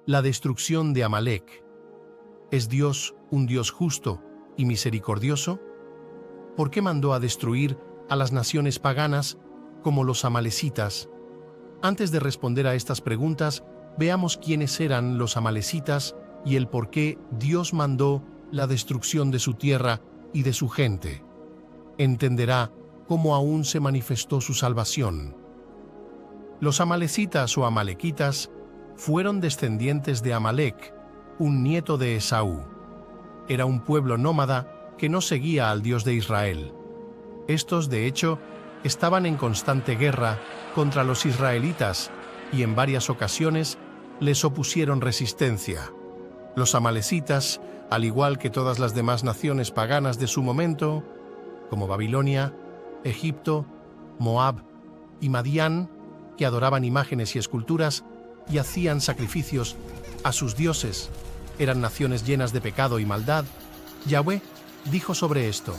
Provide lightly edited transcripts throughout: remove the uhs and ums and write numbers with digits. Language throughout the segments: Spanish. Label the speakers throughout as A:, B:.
A: La destrucción de Amalek. ¿Es Dios un Dios justo y misericordioso? ¿Por qué mandó a destruir a las naciones paganas como los amalecitas? Antes de responder a estas preguntas, veamos quiénes eran los amalecitas y el por qué Dios mandó la destrucción de su tierra y de su gente. Entenderá cómo aún se manifestó su salvación. Los amalecitas o amalequitas fueron descendientes de Amalek, un nieto de Esaú. Era un pueblo nómada que no seguía al Dios de Israel. Estos, de hecho, estaban en constante guerra contra los israelitas y en varias ocasiones les opusieron resistencia. Los amalecitas, al igual que todas las demás naciones paganas de su momento, como Babilonia, Egipto, Moab y Madián, que adoraban imágenes y esculturas y hacían sacrificios a sus dioses, eran naciones llenas de pecado y maldad. Yahweh dijo sobre esto: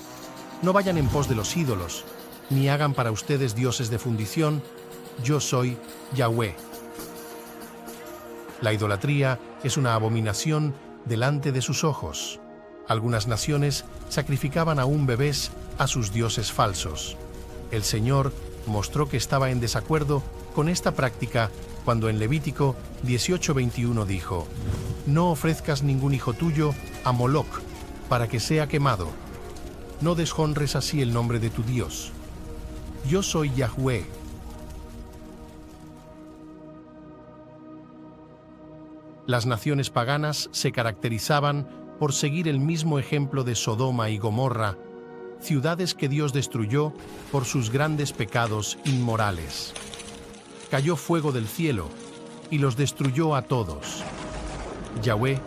A: no vayan en pos de los ídolos, ni hagan para ustedes dioses de fundición, yo soy Yahweh. La idolatría es una abominación delante de sus ojos. Algunas naciones sacrificaban aún bebés a sus dioses falsos. El Señor mostró que estaba en desacuerdo con esta práctica cuando en Levítico 18:21 dijo: no ofrezcas ningún hijo tuyo a Moloc para que sea quemado. No deshonres así el nombre de tu Dios. Yo soy Yahweh. Las naciones paganas se caracterizaban por seguir el mismo ejemplo de Sodoma y Gomorra, ciudades que Dios destruyó por sus grandes pecados inmorales. Cayó fuego del cielo y los destruyó a todos. Yahweh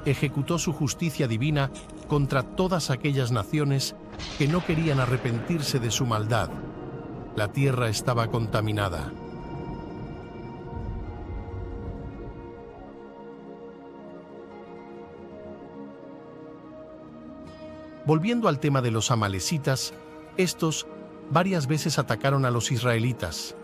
A: ejecutó su justicia divina contra todas aquellas naciones que no querían arrepentirse de su maldad. La tierra estaba contaminada. Volviendo al tema de los amalecitas, estos varias veces atacaron a los israelitas.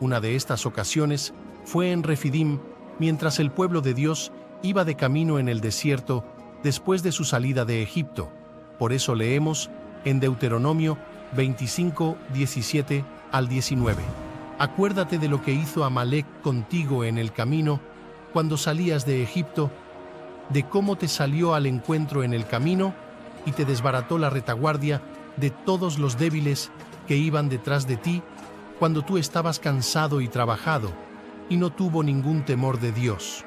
A: Una de estas ocasiones fue en Refidim, mientras el pueblo de Dios iba de camino en el desierto después de su salida de Egipto. Por eso leemos en Deuteronomio 25, 17 al 19. Acuérdate de lo que hizo Amalek contigo en el camino cuando salías de Egipto, de cómo te salió al encuentro en el camino y te desbarató la retaguardia de todos los débiles que iban detrás de ti cuando tú estabas cansado y trabajado, y no tuvo ningún temor de Dios.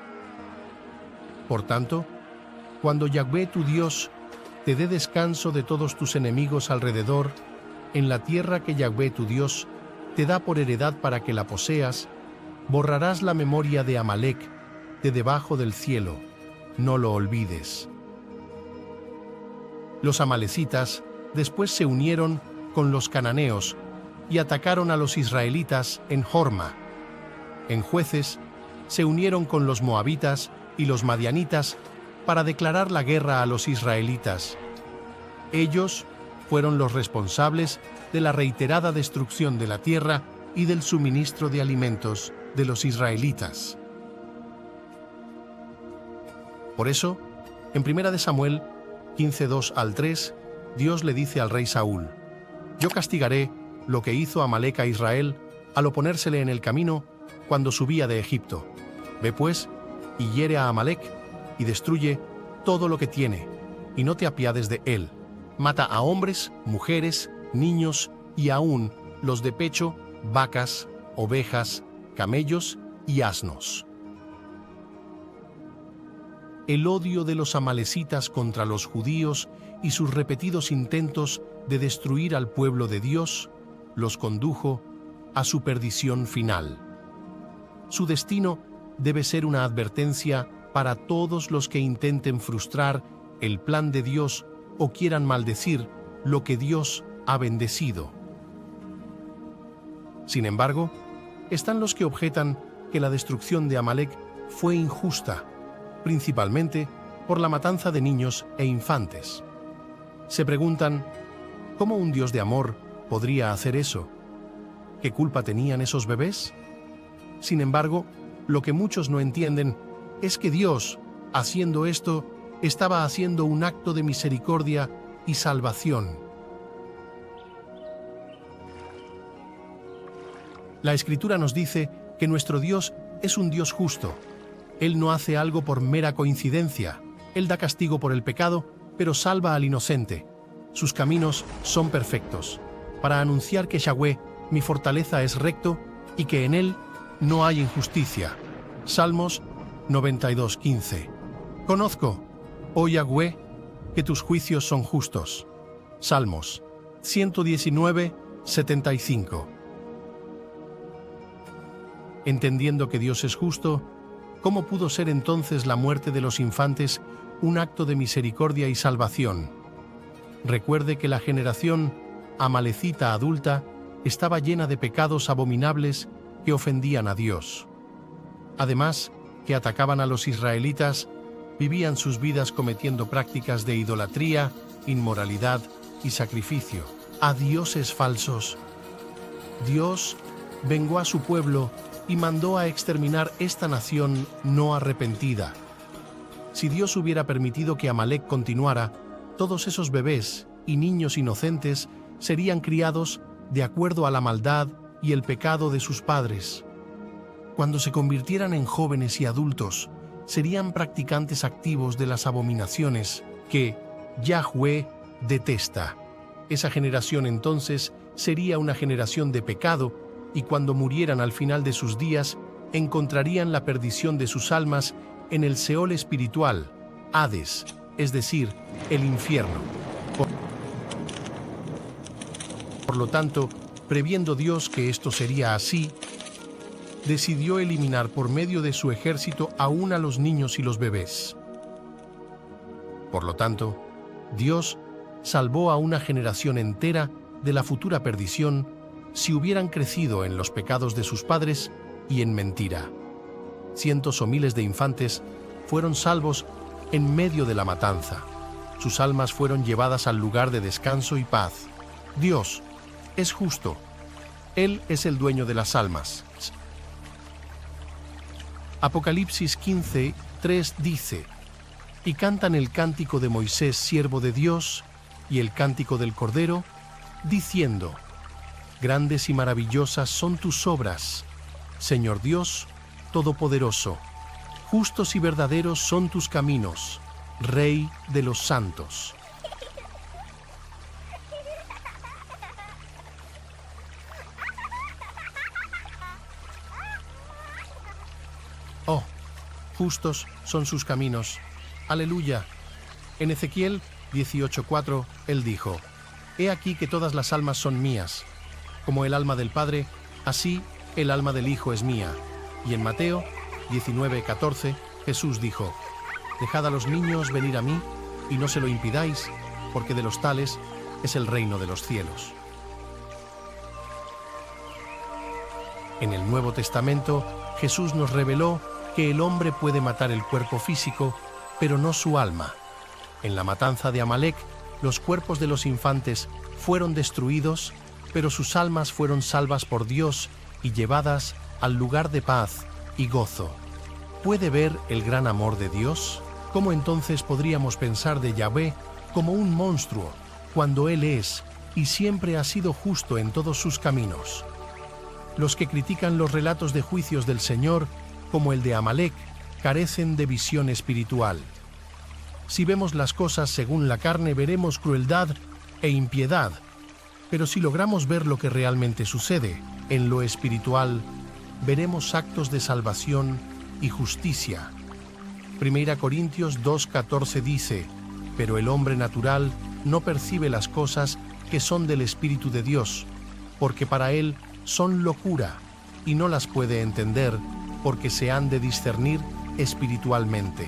A: Por tanto, cuando Yahweh tu Dios te dé descanso de todos tus enemigos alrededor, en la tierra que Yahweh tu Dios te da por heredad para que la poseas, borrarás la memoria de Amalek de debajo del cielo, no lo olvides. Los amalecitas después se unieron con los cananeos y atacaron a los israelitas en Jorma. En Jueces se unieron con los moabitas y los madianitas para declarar la guerra a los israelitas. Ellos fueron los responsables de la reiterada destrucción de la tierra y del suministro de alimentos de los israelitas. Por eso, en 1 Samuel 15:2 al 3, Dios le dice al rey Saúl: yo castigaré lo que hizo Amalek a Israel al oponérsele en el camino cuando subía de Egipto. Ve pues y hiere a Amalek y destruye todo lo que tiene, y no te apiades de él. Mata a hombres, mujeres, niños y aún los de pecho, vacas, ovejas, camellos y asnos. El odio de los amalecitas contra los judíos y sus repetidos intentos de destruir al pueblo de Dios los condujo a su perdición final. Su destino debe ser una advertencia para todos los que intenten frustrar el plan de Dios o quieran maldecir lo que Dios ha bendecido. Sin embargo, están los que objetan que la destrucción de Amalek fue injusta, principalmente por la matanza de niños e infantes. Se preguntan, ¿cómo un Dios de amor podría hacer eso? ¿Qué culpa tenían esos bebés? Sin embargo, lo que muchos no entienden es que Dios, haciendo esto, estaba haciendo un acto de misericordia y salvación. La Escritura nos dice que nuestro Dios es un Dios justo. Él no hace algo por mera coincidencia. Él da castigo por el pecado, pero salva al inocente. Sus caminos son perfectos, para anunciar que Yahweh, mi fortaleza, es recto y que en Él no hay injusticia. Salmos 92:15. Conozco, oh Yahweh, que tus juicios son justos. Salmos 119:75. Entendiendo que Dios es justo, ¿cómo pudo ser entonces la muerte de los infantes un acto de misericordia y salvación? Recuerde que la generación amalecita adulta estaba llena de pecados abominables que ofendían a Dios. Además, que atacaban a los israelitas, vivían sus vidas cometiendo prácticas de idolatría, inmoralidad y sacrificio a dioses falsos. Dios vengó a su pueblo y mandó a exterminar esta nación no arrepentida. Si Dios hubiera permitido que Amalek continuara, todos esos bebés y niños inocentes serían criados de acuerdo a la maldad y el pecado de sus padres. Cuando se convirtieran en jóvenes y adultos, serían practicantes activos de las abominaciones que Yahweh detesta. Esa generación entonces sería una generación de pecado, y cuando murieran al final de sus días, encontrarían la perdición de sus almas en el Seol espiritual, Hades, es decir, el infierno. Por lo tanto, previendo Dios que esto sería así, decidió eliminar por medio de su ejército aún a los niños y los bebés. Por lo tanto, Dios salvó a una generación entera de la futura perdición si hubieran crecido en los pecados de sus padres y en mentira. Cientos o miles de infantes fueron salvos en medio de la matanza. Sus almas fueron llevadas al lugar de descanso y paz. Dios es justo. Él es el dueño de las almas. Apocalipsis 15:3 dice: y cantan el cántico de Moisés, siervo de Dios, y el cántico del Cordero, diciendo: grandes y maravillosas son tus obras, Señor Dios Todopoderoso. Justos y verdaderos son tus caminos, Rey de los santos. Oh, justos son sus caminos. Aleluya. En Ezequiel 18:4, él dijo: he aquí que todas las almas son mías. Como el alma del Padre, así el alma del Hijo es mía. Y en Mateo 19:14, Jesús dijo: dejad a los niños venir a mí, y no se lo impidáis, porque de los tales es el reino de los cielos. En el Nuevo Testamento, Jesús nos reveló que el hombre puede matar el cuerpo físico, pero no su alma. En la matanza de Amalek, los cuerpos de los infantes fueron destruidos, pero sus almas fueron salvas por Dios y llevadas al lugar de paz y gozo. ¿Puede ver el gran amor de Dios? ¿Cómo entonces podríamos pensar de Yahvé como un monstruo, cuando Él es y siempre ha sido justo en todos sus caminos? Los que critican los relatos de juicios del Señor, como el de Amalek, carecen de visión espiritual. Si vemos las cosas según la carne, veremos crueldad e impiedad, pero si logramos ver lo que realmente sucede en lo espiritual, veremos actos de salvación y justicia. 1 Corintios 2:14 dice: pero el hombre natural no percibe las cosas que son del Espíritu de Dios, porque para él son locura, y no las puede entender, porque se han de discernir espiritualmente.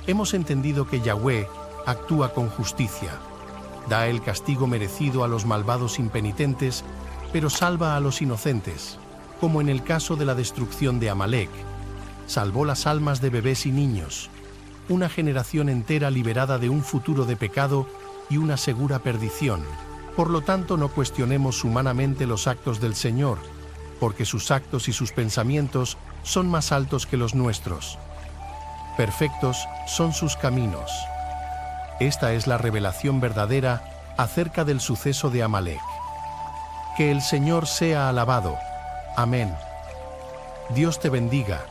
A: Hemos entendido que Yahweh actúa con justicia, da el castigo merecido a los malvados impenitentes, pero salva a los inocentes, como en el caso de la destrucción de Amalek. Salvó las almas de bebés y niños, una generación entera liberada de un futuro de pecado y una segura perdición. Por lo tanto, no cuestionemos humanamente los actos del Señor, porque sus actos y sus pensamientos son más altos que los nuestros. Perfectos son sus caminos. Esta es la revelación verdadera acerca del suceso de Amalek. Que el Señor sea alabado. Amén. Dios te bendiga.